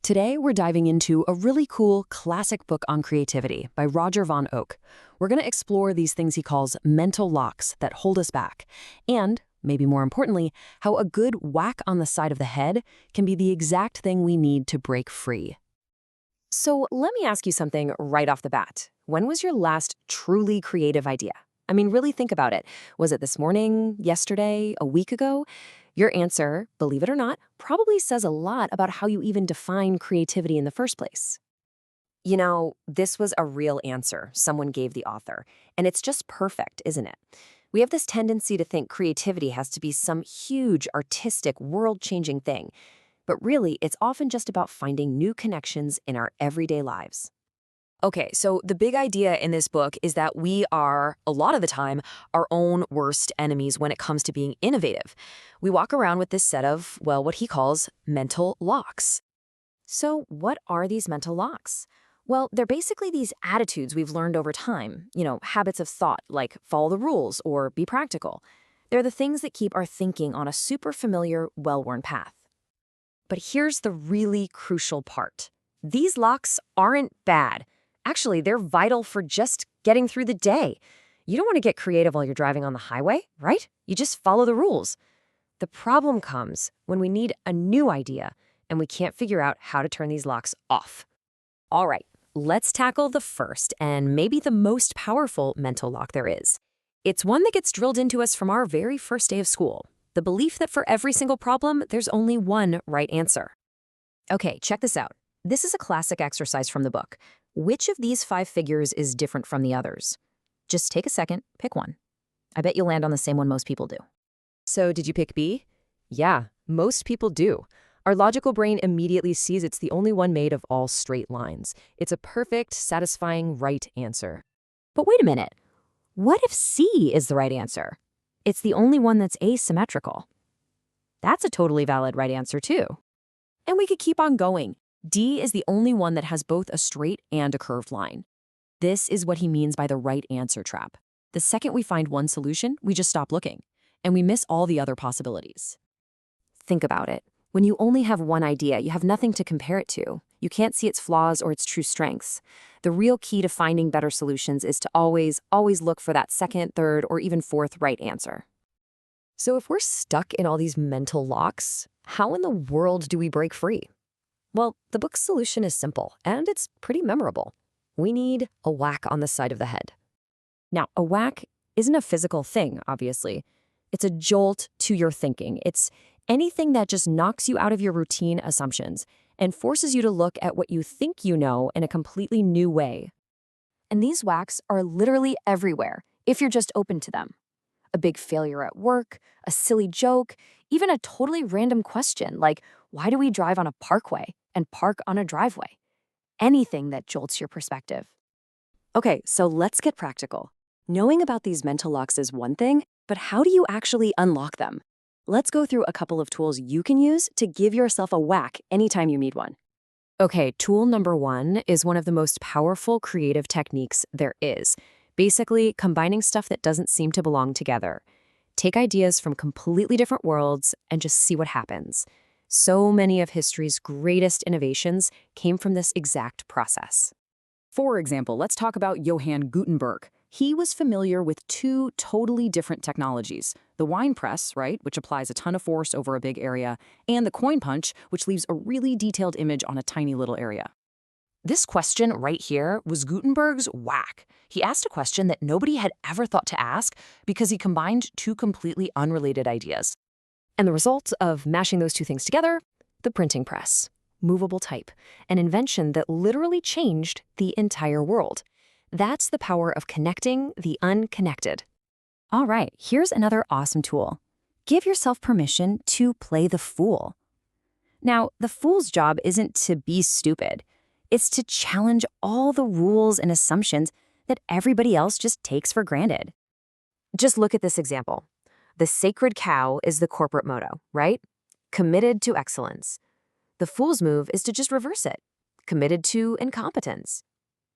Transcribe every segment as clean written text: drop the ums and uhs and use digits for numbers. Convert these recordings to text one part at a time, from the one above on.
Today, we're diving into a really cool classic book on creativity by Roger Von Oak. We're going to explore these things he calls mental locks that hold us back, and, maybe more importantly, how a good whack on the side of the head can be the exact thing we need to break free. So let me ask you something right off the bat. When was your last truly creative idea? I mean, really think about it. Was it this morning, yesterday, a week ago? Your answer, believe it or not, probably says a lot about how you even define creativity in the first place. You know, this was a real answer someone gave the author, and it's just perfect, isn't it? We have this tendency to think creativity has to be some huge, artistic, world-changing thing, but really, it's often just about finding new connections in our everyday lives. Okay, so the big idea in this book is that we are, a lot of the time, our own worst enemies when it comes to being innovative. We walk around with this set of, well, what he calls mental locks. So what are these mental locks? Well, they're basically these attitudes we've learned over time, habits of thought like follow the rules or be practical. They're the things that keep our thinking on a super familiar, well-worn path. But here's the really crucial part. These locks aren't bad. Actually, they're vital for just getting through the day. You don't want to get creative while you're driving on the highway, right? You just follow the rules. The problem comes when we need a new idea and we can't figure out how to turn these locks off. All right, let's tackle the first and maybe the most powerful mental lock there is. It's one that gets drilled into us from our very first day of school. The belief that for every single problem, there's only one right answer. Okay, check this out. This is a classic exercise from the book. Which of these 5 figures is different from the others? Just take a second, pick one. I bet you'll land on the same one most people do. So did you pick B? Yeah, most people do. Our logical brain immediately sees it's the only one made of all straight lines. It's a perfect, satisfying right answer. But wait a minute. What if C is the right answer? It's the only one that's asymmetrical. That's a totally valid right answer too. And we could keep on going. D is the only one that has both a straight and a curved line. This is what he means by the right answer trap. The second we find one solution, we just stop looking, and we miss all the other possibilities. Think about it. When you only have one idea, you have nothing to compare it to. You can't see its flaws or its true strengths. The real key to finding better solutions is to always look for that second, third, or even fourth right answer. So if we're stuck in all these mental locks, how in the world do we break free? Well, the book's solution is simple, and it's pretty memorable. We need a whack on the side of the head. Now, a whack isn't a physical thing, obviously. It's a jolt to your thinking. It's anything that just knocks you out of your routine assumptions and forces you to look at what you think you know in a completely new way. And these whacks are literally everywhere, if you're just open to them. A big failure at work, a silly joke, even a totally random question like, why do we drive on a parkway and park on a driveway? Anything that jolts your perspective. Okay, so let's get practical. Knowing about these mental locks is one thing, but how do you actually unlock them? Let's go through a couple of tools you can use to give yourself a whack anytime you need one. Okay, tool number 1 is one of the most powerful creative techniques there is. Basically, combining stuff that doesn't seem to belong together. Take ideas from completely different worlds and just see what happens. So many of history's greatest innovations came from this exact process. For example, let's talk about Johann Gutenberg. He was familiar with 2 totally different technologies. The wine press, right, which applies a ton of force over a big area, and the coin punch, which leaves a really detailed image on a tiny little area. This question right here was Gutenberg's whack. He asked a question that nobody had ever thought to ask because he combined 2 completely unrelated ideas. And the result of mashing those 2 things together, the printing press, movable type, an invention that literally changed the entire world. That's the power of connecting the unconnected. All right, here's another awesome tool. Give yourself permission to play the fool. Now, the fool's job isn't to be stupid. It's to challenge all the rules and assumptions that everybody else just takes for granted. Just look at this example. The sacred cow is the corporate motto, right? Committed to excellence. The fool's move is to just reverse it. Committed to incompetence.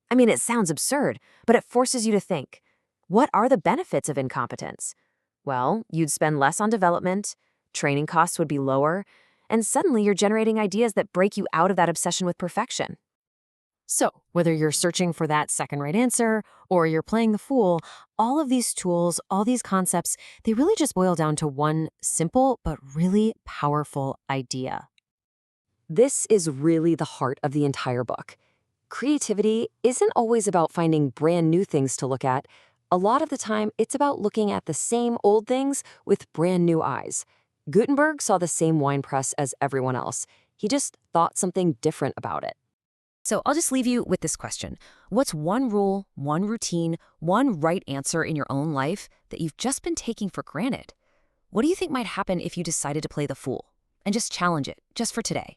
I mean, it sounds absurd, but it forces you to think. What are the benefits of incompetence? Well, you'd spend less on development, training costs would be lower, And suddenly you're generating ideas that break you out of that obsession with perfection. So, whether you're searching for that second right answer or you're playing the fool, all of these tools, all these concepts, they really just boil down to one simple but really powerful idea. This is really the heart of the entire book. Creativity isn't always about finding brand new things to look at. A lot of the time, it's about looking at the same old things with brand new eyes. Gutenberg saw the same wine press as everyone else. He just thought something different about it. So I'll just leave you with this question. What's one rule, one routine, one right answer in your own life that you've just been taking for granted? What do you think might happen if you decided to play the fool and just challenge it just for today?